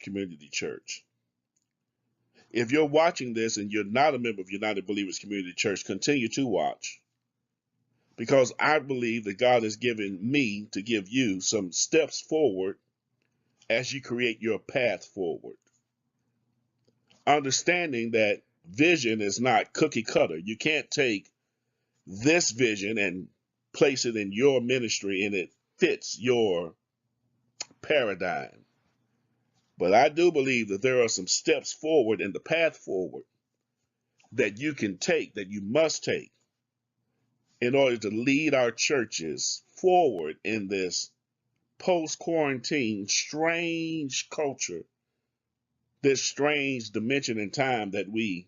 Community Church. If you're watching this and you're not a member of United Believers Community Church, continue to watch, because I believe that God has given me to give you some steps forward as you create your path forward. Understanding that vision is not cookie cutter. You can't take this vision and place it in your ministry and it fits your paradigm. But I do believe that there are some steps forward in the path forward that you can take, that you must take, in order to lead our churches forward in this post-quarantine strange culture, this strange dimension in time that we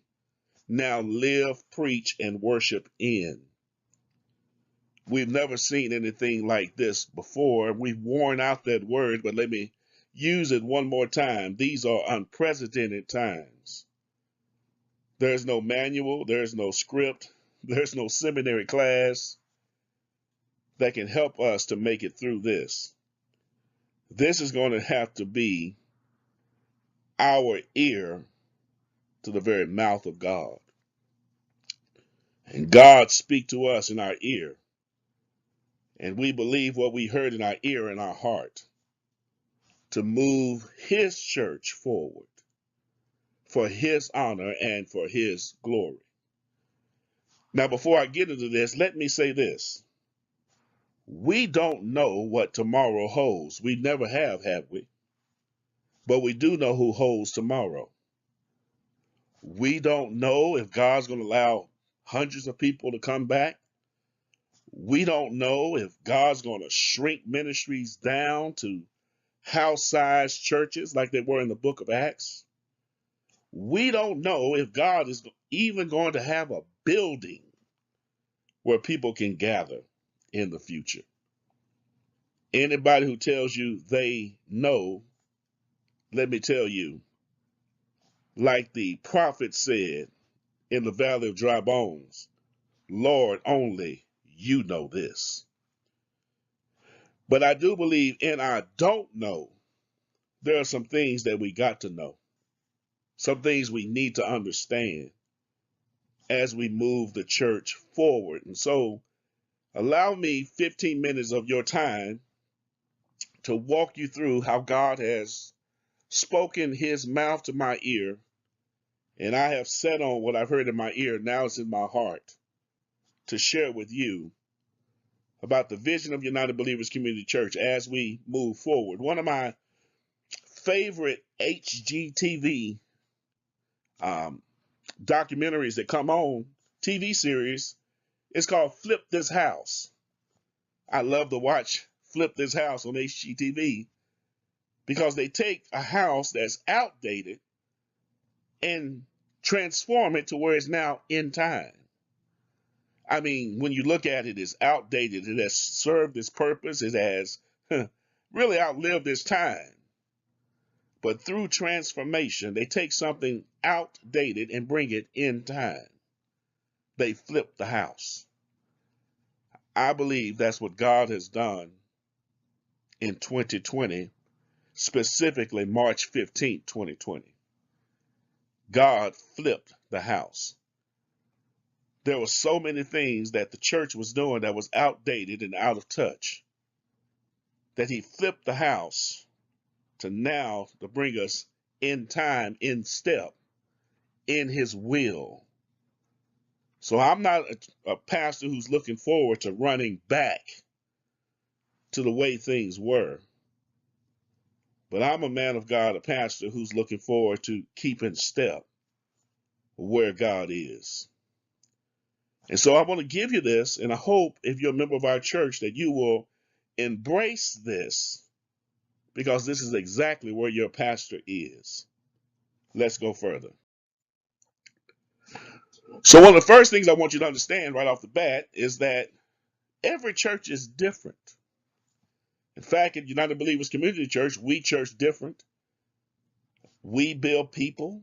now live, preach, and worship in. We've never seen anything like this before. We've worn out that word, but let me use it one more time. These are unprecedented times. There's no manual, there's no script, there's no seminary class that can help us to make it through this. This is going to have to be our ear to the very mouth of God. And God speak to us in our ear. And we believe what we heard in our ear and our heart to move his church forward for his honor and for his glory. Now, before I get into this, let me say this. We don't know what tomorrow holds. We never have we? But we do know who holds tomorrow. We don't know if God's going to allow hundreds of people to come back. We don't know if God's going to shrink ministries down to house-sized churches like they were in the book of Acts. We don't know if God is even going to have a building where people can gather in the future. Anybody who tells you they know, let me tell you, like the prophet said in the valley of dry bones, Lord, only you know this. But I do believe in our don't know, there are some things that we got to know, some things we need to understand as we move the church forward. And so allow me 15 minutes of your time to walk you through how God has spoken his mouth to my ear, and I have set on what I've heard in my ear, now it's in my heart, to share with you about the vision of United Believers Community Church as we move forward. One of my favorite HGTV documentaries that come on, TV series, is called Flip This House. I love to watch Flip This House on HGTV because they take a house that's outdated and transform it to where it's now in time. I mean, when you look at it, it's outdated. It has served its purpose. It has really outlived its time. But through transformation, they take something outdated and bring it in time. They flip the house. I believe that's what God has done in 2020, specifically March 15th, 2020. God flipped the house. There were so many things that the church was doing that was outdated and out of touch that he flipped the house to now to bring us in time, in step, in his will. So I'm not a pastor who's looking forward to running back to the way things were. But I'm a man of God, a pastor who's looking forward to keeping step where God is. And so I want to give you this, and I hope if you're a member of our church that you will embrace this, because this is exactly where your pastor is. Let's go further. So one of the first things I want you to understand right off the bat is that every church is different. In fact, at United Believers Community Church, we church different. We build people.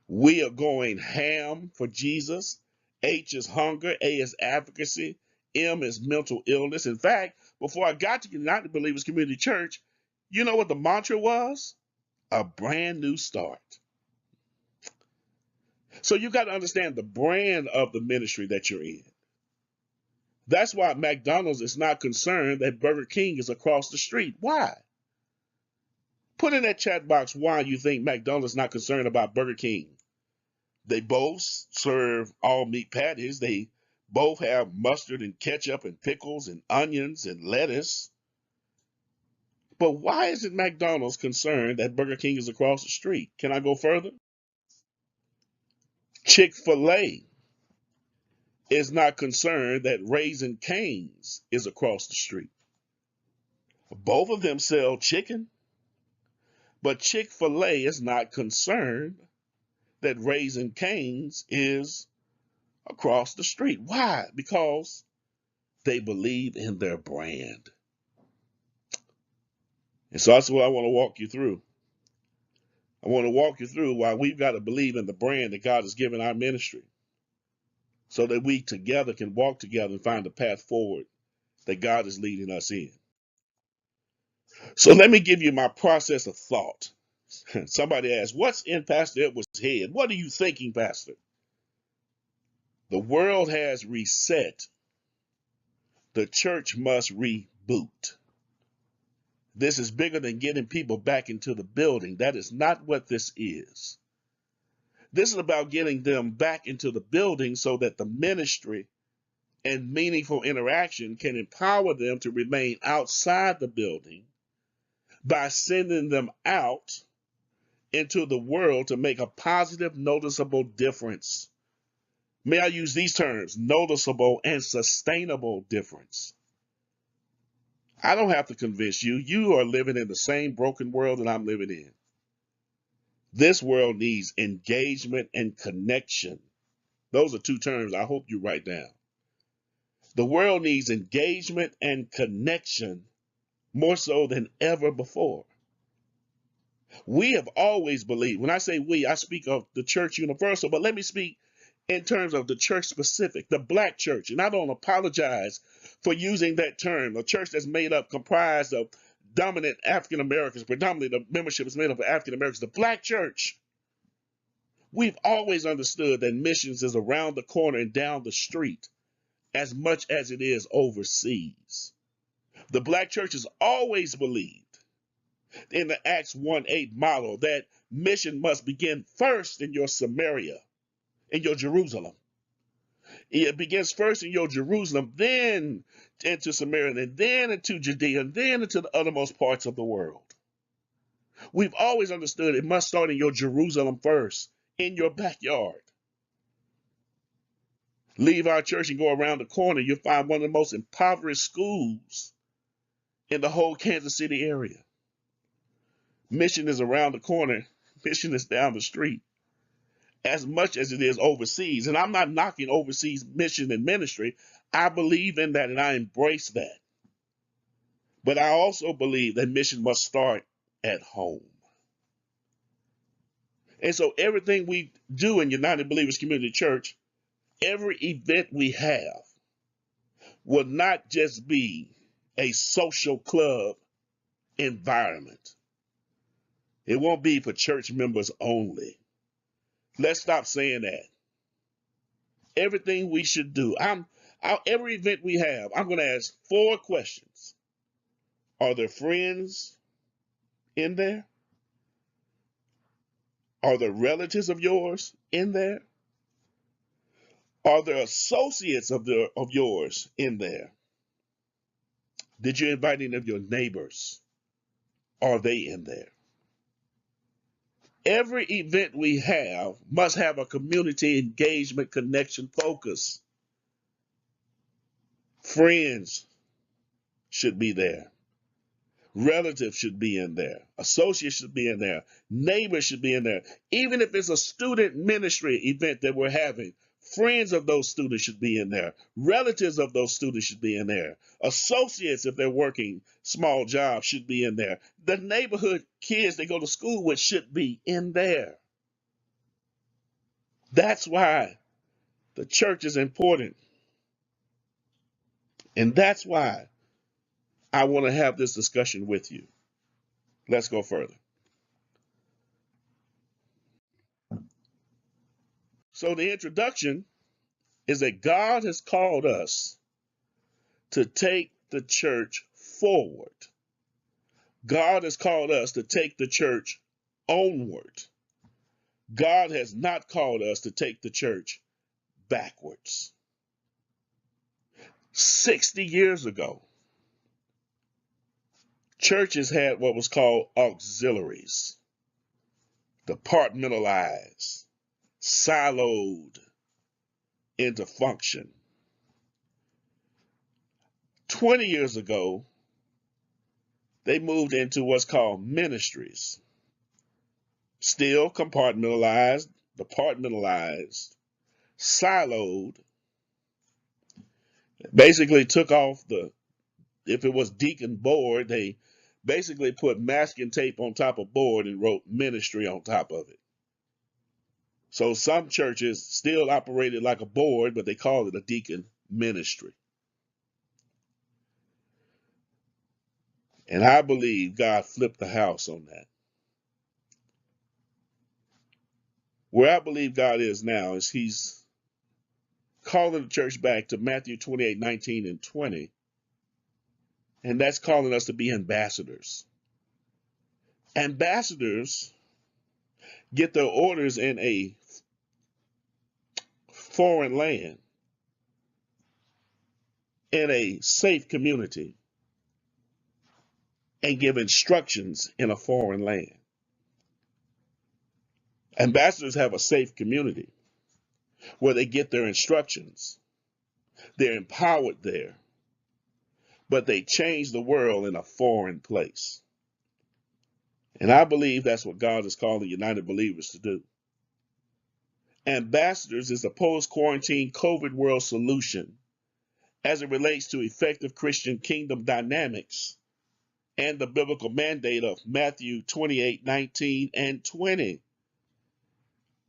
We are going ham for Jesus. H is hunger. A is advocacy. M is mental illness. In fact, before I got to United Believers Community Church, you know what the mantra was? A brand new start. So you got to understand the brand of the ministry that you're in. That's why McDonald's is not concerned that Burger King is across the street. Why? Put in that chat box why you think McDonald's is not concerned about Burger King. They both serve all meat patties. They both have mustard and ketchup and pickles and onions and lettuce. But why isn't McDonald's concerned that Burger King is across the street? Can I go further? Chick-fil-A is not concerned that Raising Cane's is across the street. Both of them sell chicken, but Chick-fil-A is not concerned that Raising Cane's is across the street. Why? Because they believe in their brand. And so that's what I want to walk you through. I want to walk you through why we've got to believe in the brand that God has given our ministry so that we together can walk together and find the path forward that God is leading us in. So let me give you my process of thought. Somebody asked, what's in Pastor Edwards' head? What are you thinking, Pastor? The world has reset. The church must reboot. This is bigger than getting people back into the building. That is not what this is. This is about getting them back into the building so that the ministry and meaningful interaction can empower them to remain outside the building by sending them out into the world to make a positive, noticeable difference. May I use these terms, noticeable and sustainable difference. I don't have to convince you. You are living in the same broken world that I'm living in. This world needs engagement and connection. Those are two terms I hope you write down. The world needs engagement and connection more so than ever before. We have always believed, when I say we, I speak of the church universal, but let me speak in terms of the church specific, the black church. And I don't apologize for using that term, a church that's comprised of dominant African Americans, predominantly the membership is made up of African Americans, the black church. We've always understood that missions is around the corner and down the street as much as it is overseas. The black church has always believed in the Acts 1:8 model that mission must begin first in your Samaria, in your Jerusalem. It begins first in your Jerusalem, then into Samaria, and then into Judea, and then into the uttermost parts of the world. We've always understood it must start in your Jerusalem first, in your backyard. Leave our church and go around the corner, you'll find one of the most impoverished schools in the whole Kansas City area. Mission is around the corner, mission is down the street, as much as it is overseas. And I'm not knocking overseas mission and ministry. I believe in that and I embrace that. But I also believe that mission must start at home. And so everything we do in United Believers Community Church, every event we have will not just be a social club environment. It won't be for church members only. Let's stop saying that. Everything we should do, every event we have, I'm going to ask 4 questions. Are there friends in there? Are there relatives of yours in there? Are there associates of yours in there? Did you invite any of your neighbors? Are they in there? Every event we have must have a community engagement connection focus. Friends should be there. Relatives should be in there. Associates should be in there. Neighbors should be in there. Even if it's a student ministry event that we're having, friends of those students should be in there. Relatives of those students should be in there. Associates, if they're working small jobs, should be in there. The neighborhood kids they go to school with should be in there. That's why the church is important. And that's why I want to have this discussion with you. Let's go further. So the introduction is that God has called us to take the church forward. God has called us to take the church onward. God has not called us to take the church backwards. 60 years ago, churches had what was called auxiliaries, departmentalized, siloed into function. 20 years ago, they moved into what's called ministries. Still compartmentalized, departmentalized, siloed. Basically took off if it was deacon board, they basically put masking tape on top of board and wrote ministry on top of it. So some churches still operated like a board, but they called it a deacon ministry. And I believe God flipped the house on that. Where I believe God is now is he's calling the church back to Matthew 28, 19 and 20. And that's calling us to be ambassadors. Ambassadors get their orders in a foreign land, in a safe community, and give instructions in a foreign land. Ambassadors have a safe community where they get their instructions. They're empowered there, but they change the world in a foreign place. And I believe that's what God is calling United Believers to do. Ambassadors is a post-quarantine COVID world solution as it relates to effective Christian kingdom dynamics and the biblical mandate of Matthew 28, 19 and 20.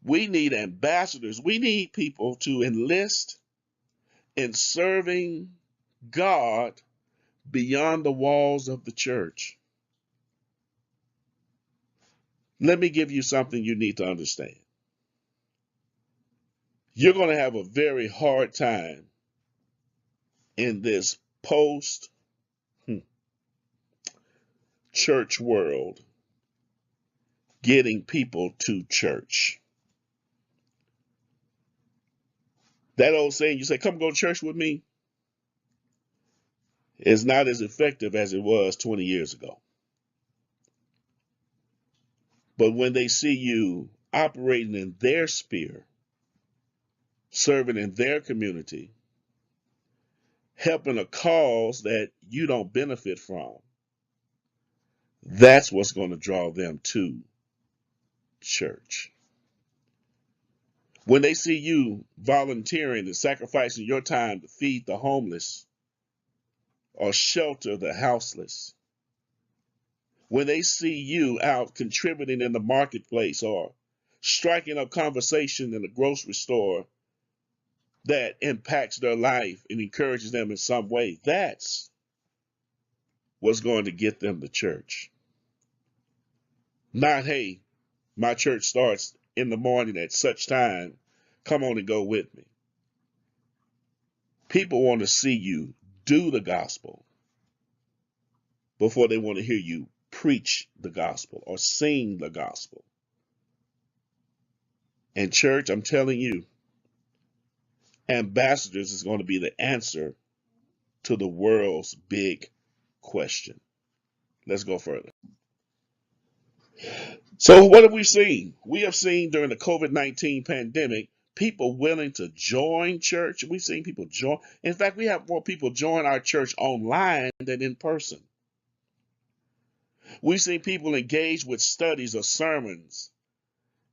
We need ambassadors. We need people to enlist in serving God beyond the walls of the church. Let me give you something you need to understand. You're going to have a very hard time in this post-church world getting people to church. That old saying, you say, come go to church with me, is not as effective as it was 20 years ago. But when they see you operating in their sphere, serving in their community, helping a cause that you don't benefit from, that's what's going to draw them to church. When they see you volunteering and sacrificing your time to feed the homeless or shelter the houseless, when they see you out contributing in the marketplace or striking up conversation in the grocery store that impacts their life and encourages them in some way, that's what's going to get them to church. Not, hey, my church starts in the morning at such time, come on and go with me. People want to see you do the gospel before they want to hear you preach the gospel or sing the gospel. And church, I'm telling you, ambassadors is going to be the answer to the world's big question. Let's go further. So what have we seen? We have seen during the COVID-19 pandemic, people willing to join church. We've seen people join. In fact, we have more people join our church online than in person. We've seen people engage with studies or sermons,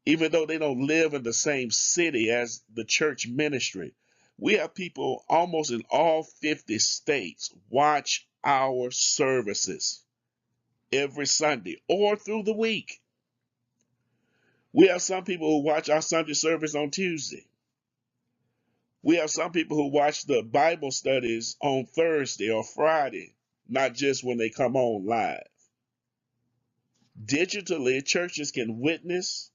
even though they don't live in the same city as the church ministry. We have people almost in all 50 states watch our services every Sunday or through the week. We have some people who watch our Sunday service on Tuesday. We have some people who watch the Bible studies on Thursday or Friday, not just when they come on live. Digitally, churches can witness,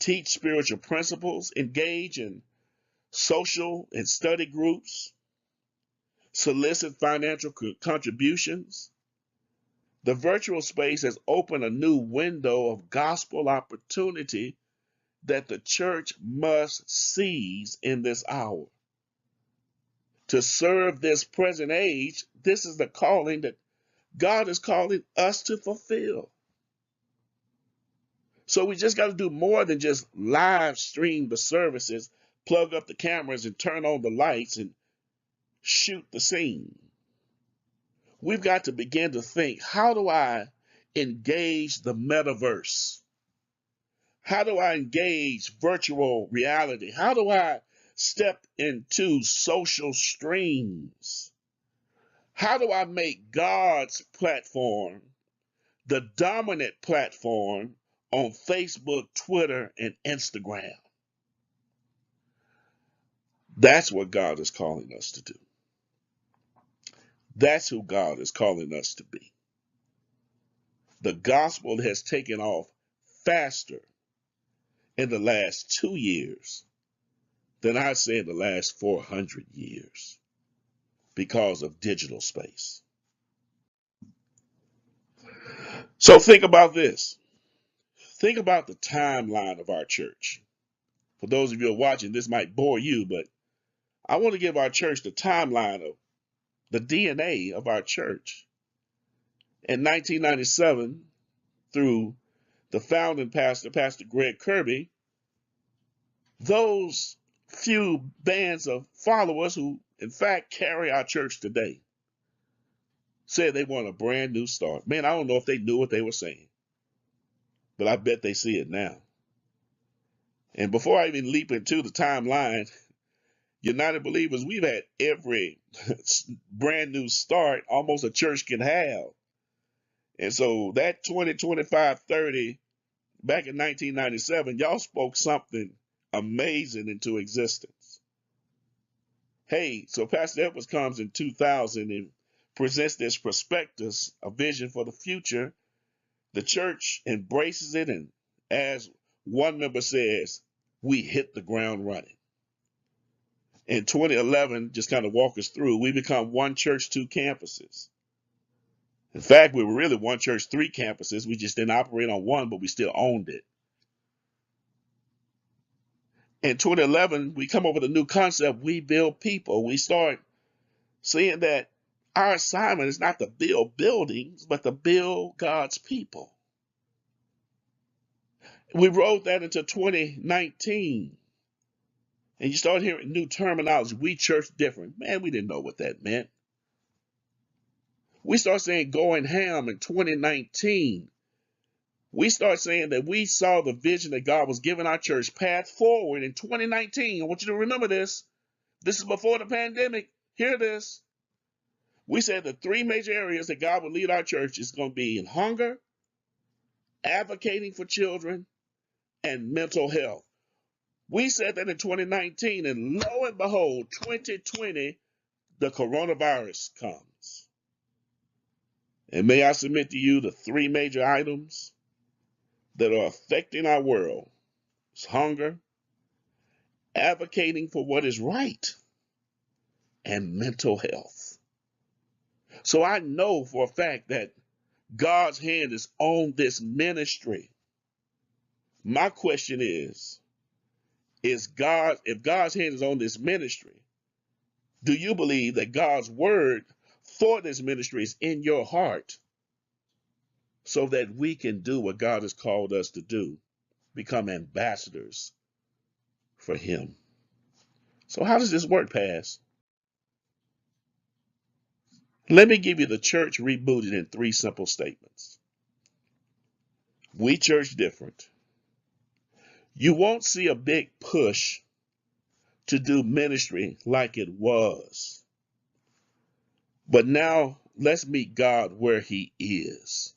teach spiritual principles, engage in social and study groups, solicit financial contributions. The virtual space has opened a new window of gospel opportunity that the church must seize in this hour. To serve this present age, this is the calling that God is calling us to fulfill. So we just got to do more than just live stream the services, plug up the cameras and turn on the lights and shoot the scene. We've got to begin to think, how do I engage the metaverse? How do I engage virtual reality? How do I step into social streams? How do I make God's platform the dominant platform on Facebook, Twitter, and Instagram? That's what God is calling us to do. That's who God is calling us to be. The gospel has taken off faster in the last 2 years than I'd say in the last 400 years because of digital space. So think about this. Think about the timeline of our church. For those of you who are watching, this might bore you, but I want to give our church the timeline of the DNA of our church. In 1997, through the founding pastor, Pastor Greg Kirby, those few bands of followers who, in fact, carry our church today, said they want a brand new start. Man, I don't know if they knew what they were saying, but I bet they see it now. And before I even leap into the timeline, United Believers, we've had every brand new start almost a church can have. And so that 20, 25, 30, back in 1997, y'all spoke something amazing into existence. Hey, so Pastor Edwards comes in 2000 and presents this prospectus, a vision for the future. The church embraces it, and as one member says, we hit the ground running. In 2011, just kind of walk us through, we become one church, two campuses. In fact, we were really one church, three campuses. We just didn't operate on one, but we still owned it. In 2011, we come up with a new concept. We build people. We start seeing that our assignment is not to build buildings, but to build God's people. We rolled that into 2019. And you start hearing new terminology. We church different. Man, we didn't know what that meant. We start saying going ham in 2019. We start saying that we saw the vision that God was giving our church path forward in 2019. I want you to remember this. This is before the pandemic. Hear this. We said the three major areas that God would lead our church is going to be in hunger, advocating for children, and mental health. We said that in 2019, and lo and behold, 2020, the coronavirus comes. And may I submit to you the three major items that are affecting our world is hunger, advocating for what is right, and mental health. So I know for a fact that God's hand is on this ministry. My question is if God's hand is on this ministry, do you believe that God's word for this ministry is in your heart so that we can do what God has called us to do, become ambassadors for him? So how does this work, Paz? Let me give you the church rebooted in three simple statements. We church different. You won't see a big push to do ministry like it was. But now let's meet God where he is.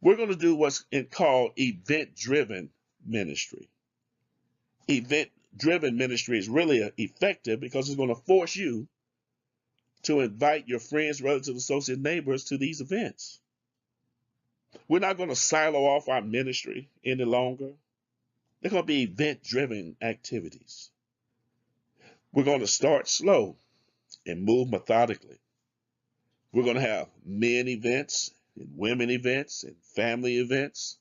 We're going to do what's called event-driven ministry. Event-driven ministry is really effective because it's going to force you to invite your friends, relatives, associates, neighbors to these events. We're not going to silo off our ministry any longer. They're going to be event-driven activities. We're going to start slow and move methodically. We're going to have men events and women events and family events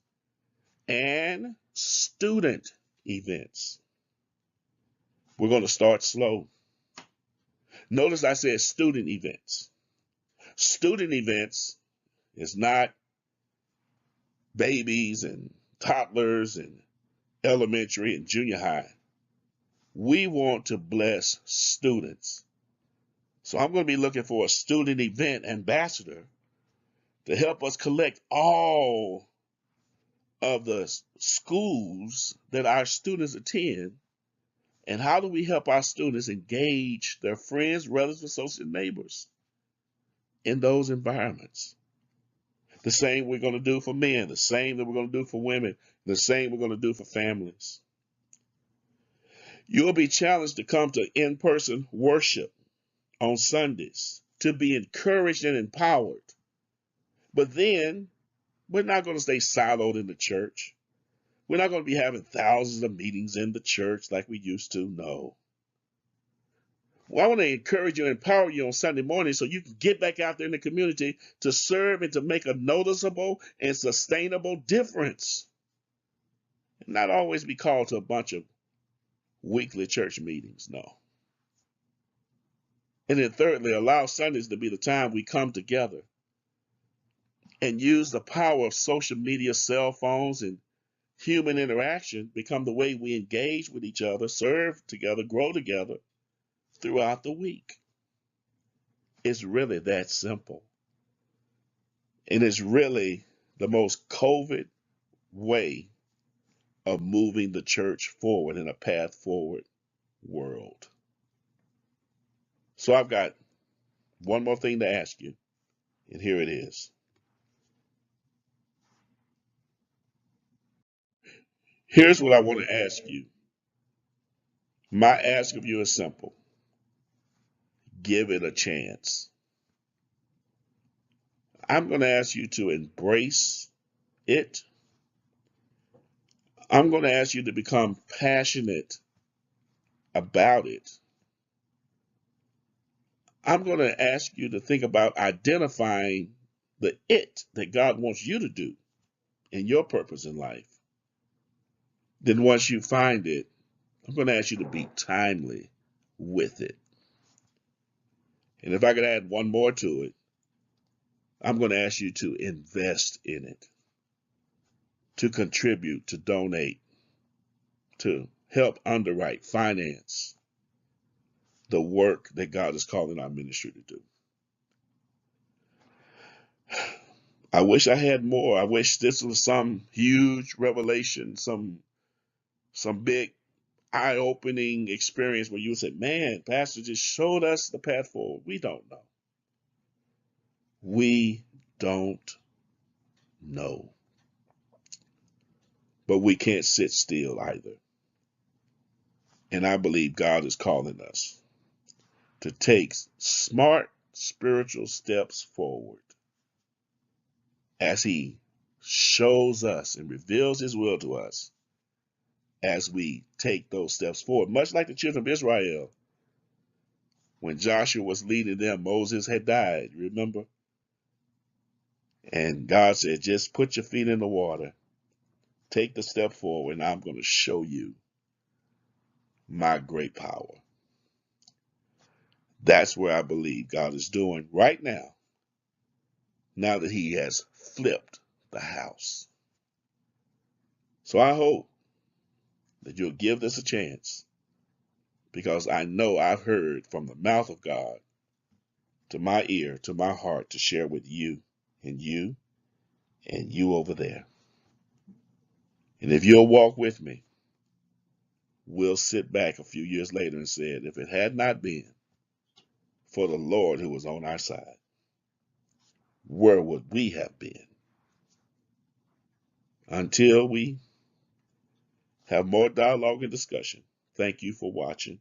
and student events. We're going to start slow. Notice I said student events. Student events is not babies and toddlers and elementary and junior high. We want to bless students. So I'm going to be looking for a student event ambassador to help us collect all of the schools that our students attend. And how do we help our students engage their friends, relatives, associates, and neighbors in those environments? The same we're going to do for men, the same that we're going to do for women, the same we're going to do for families. You'll be challenged to come to in-person worship on Sundays, to be encouraged and empowered. But then we're not going to stay siloed in the church. We're not going to be having thousands of meetings in the church like we used to. No. Well, I want to encourage you and empower you on Sunday morning so you can get back out there in the community to serve and to make a noticeable and sustainable difference. And not always be called to a bunch of weekly church meetings. No. And then thirdly, allow Sundays to be the time we come together and use the power of social media, cell phones, and human interaction become the way we engage with each other, serve together, grow together throughout the week. It's really that simple. And it's really the most COVID way of moving the church forward in a path forward world. So I've got one more thing to ask you, and here it is. Here's what I want to ask you. My ask of you is simple. Give it a chance. I'm going to ask you to embrace it. I'm going to ask you to become passionate about it. I'm going to ask you to think about identifying the it that God wants you to do in your purpose in life. Then once you find it, I'm going to ask you to be timely with it. And if I could add one more to it, I'm going to ask you to invest in it, to contribute, to donate, to help underwrite, finance the work that God is calling our ministry to do. I wish I had more. I wish this was some huge revelation, some big eye-opening experience where you would say, man, Pastor just showed us the path forward. We don't know. We don't know. But we can't sit still either. And I believe God is calling us to take smart spiritual steps forward as he shows us and reveals his will to us as we take those steps forward. Much like the children of Israel, when Joshua was leading them, Moses had died, remember? And God said, just put your feet in the water, take the step forward, and I'm going to show you my great power. That's where I believe God is doing right now that he has flipped the house. So I hope that you'll give this a chance, because I know I've heard from the mouth of God to my ear, to my heart, to share with you and you and you over there. And if you'll walk with me, we'll sit back a few years later and say, if it had not been for the Lord who was on our side, where would we have been? Until we have more dialogue and discussion, thank you for watching.